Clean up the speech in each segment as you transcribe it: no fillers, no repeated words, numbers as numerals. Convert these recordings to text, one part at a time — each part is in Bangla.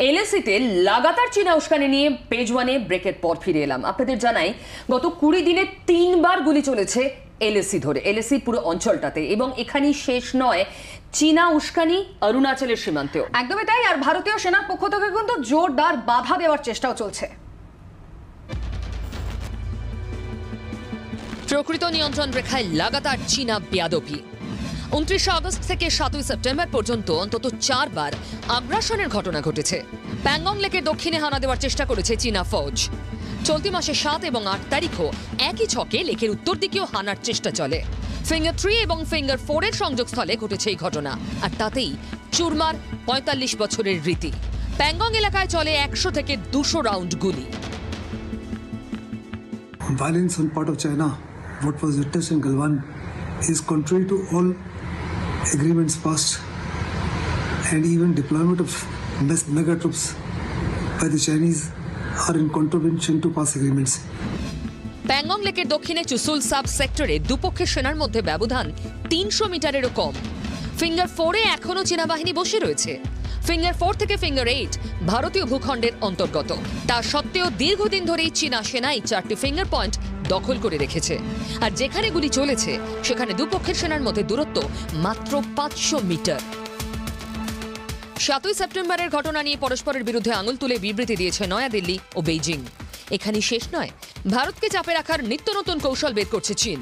এলএসিতে লাগাতার চীনা উস্কানি নিয়ে পেজ ওয়ানে ব্রেকের পর ফিরে এলাম। আপনাদের জানাই গত 20 দিনে 3 বার গুলি চলেছে এলএসি ধরে, এলএসি পুরো অঞ্চলটাতে, এবং এখানেই শেষ নয়, চীনা উস্কানি অরুণাচলের সীমান্তেও। একদমই তাই। আর ভারতীয় সেনার পক্ষ থেকে কিন্তু জোরদার বাধা দেওয়ার চেষ্টাও চলছে। প্রকৃত নিয়ন্ত্রণ রেখায় লাগাতার চীনা বেয়াদবি। 29 আগস্ট থেকে 7 সেপ্টেম্বর পর্যন্ত অন্তত 4 বার আগ্রাসনের ঘটনা ঘটেছে। প্যাংগং লেকের দক্ষিণে হানা দেওয়ার চেষ্টা করেছে চীনা ফৌজ। চলতি মাসে 7 এবং 8 তারিখও একই ছকে লেকের উত্তর দিকেও হানার চেষ্টা চলে। ফিঙ্গার 3 এবং ফিঙ্গার 4 এর সংযোগস্থলে ঘটেছে এই ঘটনা, আর তাতেই চুরমার 45 বছরের রীতি। প্যাংগং এলাকায় চলে 100 থেকে 200 রাউন্ড গুলি। Violence on part of China, what was witnessed in Galwan, is contrary to all agreements passed, and even deployment of mega troops by the Chinese are in contravention to past agreements. Pangong লেকের দক্ষিণে চুসুল সাব সেক্টরে দুপক্ষের সেনার মধ্যে ব্যবধান 300 মিটারেরও কম। ফিঙ্গার 4-এ এখনও চীনা বাহিনী বসে রয়েছে। ফিঙ্গার 4 থেকে ফিঙ্গার 8 ভারতীয় ভূখণ্ডের অন্তর্গত। তা সত্ত্বেও দীর্ঘদিন ধরেই চীনা সেনা এই 4টি ফিঙ্গার পয়েন্ট দখল করে রেখেছে। আর যেখানে গুলি চলেছে সেখানে দুপক্ষের সেনার মধ্যে দূরত্ব মাত্র 500 মিটার। 7 সেপ্টেম্বরের ঘটনা নিয়ে পরস্পরের বিরুদ্ধে আঙুল তুলে বিবৃতি দিয়েছে নয়াদিল্লি ও বেইজিং। এখানেই শেষ নয়, ভারতকে চাপে রাখার নিত্য নতুন কৌশল বের করছে চীন।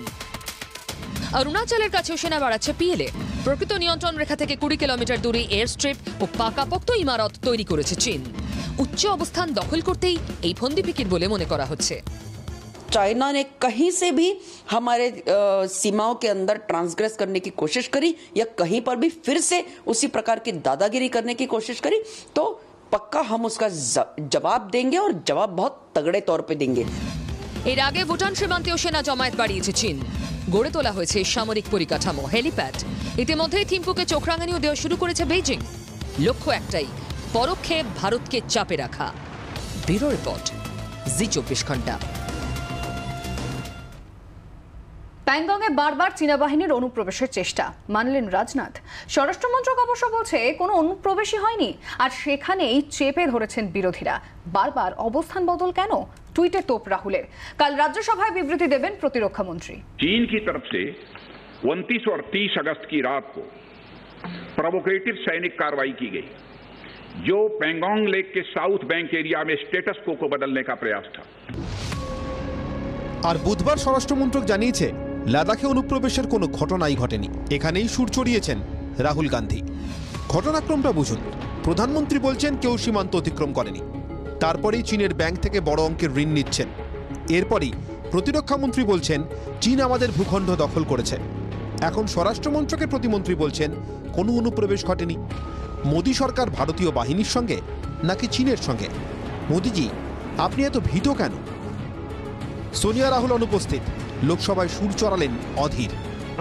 অরুণাচলের কাছেও সেনা বাড়াচ্ছে পিএলএ। প্রকৃত নিয়ন্ত্রণ রেখা থেকে 20 কিলোমিটার দূরে এয়ার স্ট্রিপ ও পাকাপোক্ত ইমারত তৈরি করেছে চীন। উচ্চ অবস্থান দখল করতেই এই ফন্দি ফিকির বলে মনে করা হচ্ছে। चाइना ने कहीं से भी हमारे सीमाओं के अंदर ट्रांसग्रेस करने की कोशिश करी या कहीं पर भी फिर से उसी प्रकार की दादागिरी करने की कोशिश करी तो पक्का हम उसका जवाब देंगे, और जवाब बहुत तगड़े तौर पे देंगे। এর আগে ভুটান সীমান্তেও সেনা জমায়েত বাড়িয়েছে চীন। গড়ে তোলা হয়েছে সামরিক পরিকাঠামো, হেলিপ্যাড। ইতিমধ্যেই থিম্পুকে চোখ রাঙানিও দেওয়া শুরু করেছে বেইজিং। লক্ষ্য একটাই, পরোক্ষে ভারতকে চাপে রাখা। ব্যুরো রিপোর্ট, জি 24 ঘন্টা। প্যাংগংয়ে বারবার চীনা বাহিনীর অনুপ্রবেশের চেষ্টা মানলেন রাজনাথ। স্বরাষ্ট্র মন্ত্রক অবশ্য বলছে কোনো অনুপ্রবেশই হয়নি, আর সেখানেই চেপে ধরেছেন বিরোধীরা। বারবার অবস্থান বদল কেন? টুইটে তোপ রাহুলের। কাল রাজ্যসভায় বিবৃতি দেবেন প্রতিরক্ষা মন্ত্রী। चीन की तरफ से 29 और 30 अगस्त की रात को प्रोवोकेटिव सैनिक कार्रवाई की गई, जो पैंगोंग लेक के साउथ बैंक एरिया में स्टेटस को बदलने का प्रयास था। আর বুধবার স্বরাষ্ট্রমন্ত্রক জানিয়েছে লাদাখে অনুপ্রবেশের কোনো ঘটনাই ঘটেনি। এখানেই সুর চড়িয়েছেন রাহুল গান্ধী। ঘটনাক্রমটা বুঝুন। প্রধানমন্ত্রী বলছেন কেউ সীমান্ত অতিক্রম করেনি। তারপরেই চীনের ব্যাংক থেকে বড় অঙ্কের ঋণ নিচ্ছেন। এরপরই প্রতিরক্ষা মন্ত্রী বলছেন চীন আমাদের ভূখণ্ড দখল করেছে। এখন স্বরাষ্ট্রমন্ত্রকের প্রতিমন্ত্রী বলছেন কোনো অনুপ্রবেশ ঘটেনি। মোদী সরকার ভারতীয় বাহিনীর সঙ্গে নাকি চীনের সঙ্গে? মোদীজি, আপনি এত ভীত কেন? सोनिया राहुल अनुपस्थित। लोकसभाয় সুর চড়ালেন অধীর।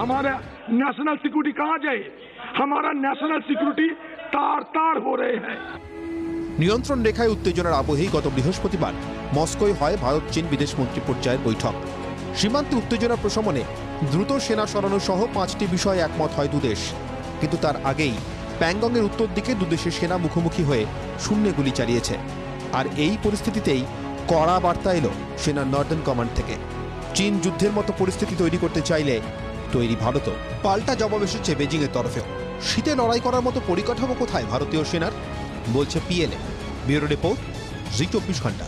हमारा नेशनल सिक्योरिटी कहाँ जाए? हमारा नेशनल सिक्योरिटी तार तार हो रहे हैं। নিয়ন্ত্রণ রেখায় উত্তেজনার আবহেই গত বৃহস্পতিবার মস্কোয় হয় ভারত চীন বিদেশমন্ত্রী পর্যায়ের বৈঠক। সীমান্তে উত্তেজনা প্রশমনে দ্রুত সেনা সরানো সহ 5টি বিষয়ে একমত হয় দুদেশ। কিন্তু তার আগেই প্যাংগংয়ের উত্তর দিকে দুদেশের সেনা মুখোমুখি হয়ে শূন্যে গুলি চালিয়েছে। আর এই পরিস্থিতিতেই কড়া বার্তা এলো সেনার নর্দার্ন কমান্ড থেকে। চীন যুদ্ধের মতো পরিস্থিতি তৈরি করতে চাইলে তৈরি ভারতও। পাল্টা জবাব এসেছে বেজিং এর তরফেও। শীতে লড়াই করার মতো পরিকাঠামো কোথায় ভারতীয় সেনার, বলছে পিএলএ। ব্যুরো রিপোর্ট, জি 24 ঘন্টা।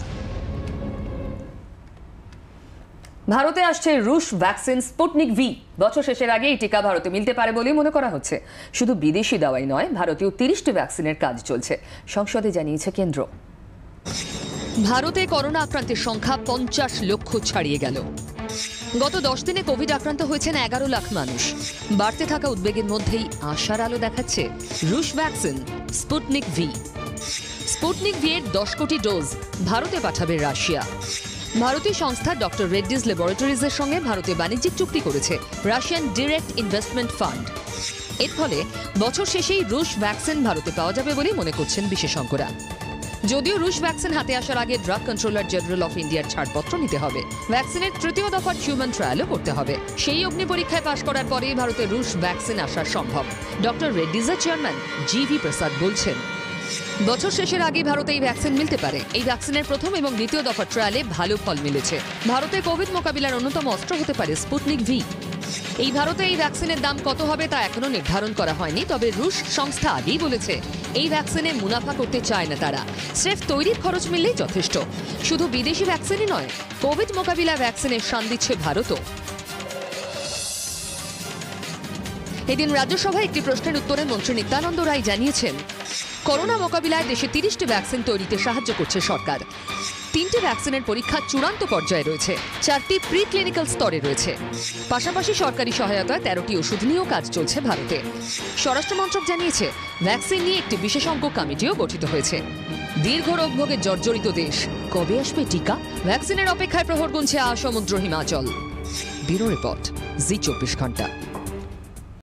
ভারতে আসছে রুশ ভ্যাকসিন স্পুটনিক ভি। বছর শেষের আগে এই টিকা ভারতে মিলতে পারে বলেই মনে করা হচ্ছে। শুধু বিদেশি দাওয়াই নয়, ভারতীয় 30টি ভ্যাকসিনের কাজ চলছে, সংসদে জানিয়েছে কেন্দ্র। ভারতে করোনা আক্রান্তের সংখ্যা 50 লক্ষ ছাড়িয়ে গেল। গত 10 দিনে কোভিড আক্রান্ত হয়েছেন 11 লাখ মানুষ। বাড়তে থাকা উদ্বেগের মধ্যেই আশার আলো দেখাচ্ছে রুশ vaccine Sputnik V. Sputnik V এর 10 কোটি ডোজ ভারতে পাঠাবে রাশিয়া। ভারতীয় সংস্থা ডক্টর রেড্ডিজ ল্যাবরেটরিজের সঙ্গে ভারতে বাণিজ্যিক চুক্তি করেছে রাশিয়ান ডিরেক্ট ইনভেস্টমেন্ট ফান্ড। এর ফলে বছর শেষেই রুশ ভ্যাকসিন ভারতে পাওয়া যাবে বলে মনে করছেন বিশেষজ্ঞরা। যদিও রুশ ভ্যাকসিন হাতে আসার আগে ড্রাগ কন্ট্রোলার জেনারেল অফ ইন্ডিয়ার ছাড়পত্র নিতে হবে। ভ্যাকসিনের 3য় দফার হিউম্যান ট্রায়ালও করতে হবে। সেই অগ্নি পরীক্ষায় পাশ করার পরেই ভারতে রুশ ভ্যাকসিন আসা সম্ভব। ডক্টর রেড্ডিজের চেয়ারম্যান জিভি প্রসাদ বলছেন, বছর শেষের আগে ভারতে এই ভ্যাকসিন মিলতে পারে। এই ভ্যাকসিনের প্রথম এবং দ্বিতীয় দফার ট্রায়ালে ভালো ফল মিলেছে। ভারতে কোভিড মোকাবিলার অন্যতম অস্ত্র হতে পারে স্পুটনিক ভি। ভারতে এই ভ্যাকসিনের দাম কত হবে তা এখনো নির্ধারণ করা হয়নি, তবে রুশ সংস্থা আগেই বলেছে এই ভ্যাকসিনে মুনাফা করতে চায় না তারা, স্রেফ তৈরির খরচ মিললেই যথেষ্ট। শুধু বিদেশি ভ্যাকসিনই নয়, কোভিড মোকাবিলা ভ্যাকসিনের শান দিচ্ছে ভারতও। এদিন রাজ্যসভায় একটি প্রশ্নের উত্তরে মন্ত্রী নিত্যানন্দ রায় জানিয়েছেন, করোনা মোকাবিলায় দেশে 30টি ভ্যাকসিন তৈরিতে সাহায্য করছে সরকার। 3টি ভ্যাকসিনের পরীক্ষা চূড়ান্ত পর্যায়ে রয়েছে, 4টি প্রি ক্লিনিক্যাল স্তরে রয়েছে। পাশাপাশি সরকারি সহায়তায় 13টি ওষুধ নিয়েও কাজ চলছে ভারতে। স্বরাষ্ট্র মন্ত্রক জানিয়েছে, ভ্যাকসিন নিয়ে একটি বিশেষজ্ঞ কমিটিও গঠিত হয়েছে। দীর্ঘ রোগভোগে জর্জরিত দেশ, কবে আসবে টিকা? ভ্যাকসিনের অপেক্ষায় প্রহর গুনছে সমুদ্র হিমাচল। ব্যুরো রিপোর্ট, জি 24 ঘন্টা।